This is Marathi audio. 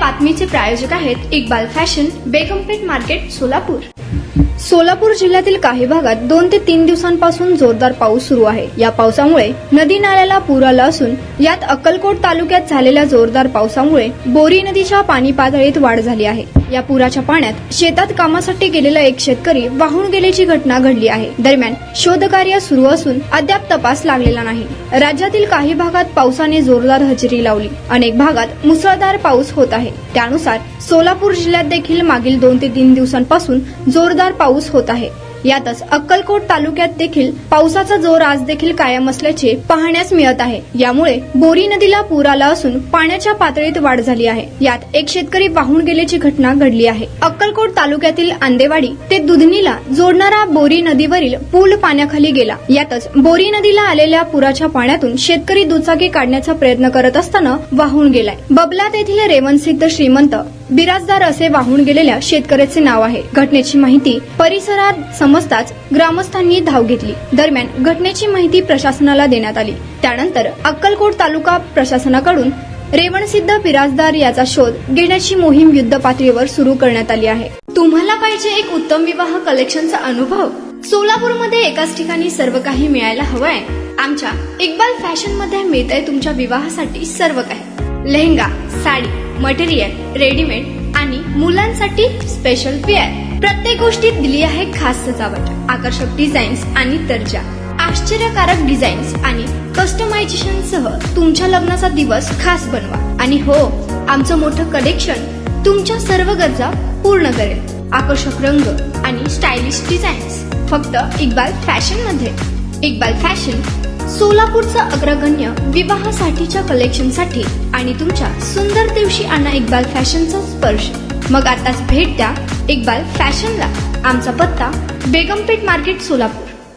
बातमीचे प्रायोजक आहेत इक्बाल फॅशन, बेगमपेठ मार्केट, सोलापूर। सोलापूर जिल्ह्यातील काही भागात 2 ते 3 दिवसांपासून जोरदार पाऊस सुरू आहे। या पावसामुळे नदी नाल्याला पूर आला असून यात अक्कलकोट तालुक्यात झालेल्या जोरदार पावसामुळे बोरी नदीच्या पाणी पातळीत वाढ झाली आहे। या पुराच्या पाण्यात शेतात कामासाठी गेलेला एक शेतकरी वाहून गेल्याची घटना घडली आहे। दरम्यान शोधकार्य सुरू असून अद्याप तपास लागलेला नाही। राज्यातील काही भागात पावसाने जोरदार हजेरी लावली। अनेक भागात मुसळधार पाऊस होत आहे। त्यानुसार सोलापूर जिल्ह्यात देखील मागील 2 ते 3 दिवसांपासून जोरदार पाऊस होत आहे। यातच अक्कलकोट तालुक्यात देखील पावसाचा जोर आज देखील कायम असल्याचे पाहण्यास मिळत आहे। यामुळे बोरी नदीला पूर आला असून पाण्याच्या पातळीत वाढ झाली आहे। यात एक शेतकरी वाहून गेल्याची घटना घडली आहे। अक्कलकोट तालुक्यातील आंदेवाडी ते दुधनीला जोडणारा बोरी नदीवरील पूल पाण्याखाली गेला। यातच बोरी नदीला आलेल्या पुराच्या पाण्यातून शेतकरी दुचाकी काढण्याचा प्रयत्न करत असताना वाहून गेलाय। बबलात येथील रेवणसिद्ध श्रीमंत बिराजदार असे वाहून गेलेल्या शेतकऱ्याचे नाव आहे। घटनेची माहिती परिसरात समजताच ग्रामस्थांनी धाव घेतली। दरम्यान घटनेची माहिती प्रशासनाला देण्यात आली। त्यानंतर अक्कलकोट तालुका प्रशासनाकडून रेवणसिद्ध बिराजदार याचा शोध घेण्याची मोहीम युद्ध पातळीवर सुरू करण्यात आली आहे। तुम्हाला पाहिजे एक उत्तम विवाह कलेक्शनचा अनुभव? सोलापूरमध्ये एकाच ठिकाणी सर्व काही मिळायला हवंय? आमच्या इक्बाल फॅशन मध्ये मिळतंय तुमच्या विवाहासाठी सर्व काही। लेहंगा, साडी, मटेरियल, रेडीमेड आणि मुलांसाठी स्पेशल वेअर, प्रत्येक गोष्टीत दिली आहे खास सजावट, आकर्षक डिझाईन्स आणि दर्जा, आश्चर्यकारक डिझाईन्स आणि कस्टमायझेशन सह तुमच्या लग्नाचा दिवस खास बनवा। आणि हो, आमचं मोठं कलेक्शन तुमच्या सर्व गरजा पूर्ण करेल। आकर्षक रंग आणि स्टायलिश डिझाईन्स फक्त इक्बाल फॅशन मध्ये। इक्बाल फॅशन सोलापूरचा अग्रगण्य विवाहासाठीच्या कलेक्शनसाठी आणि तुमच्या सुंदर दिवशी आणा इक्बाल फॅशनचा स्पर्श। मग आताच भेट द्या इक्बाल फॅशनला। आमचा पत्ता बेगमपेठ मार्केट, सोलापूर।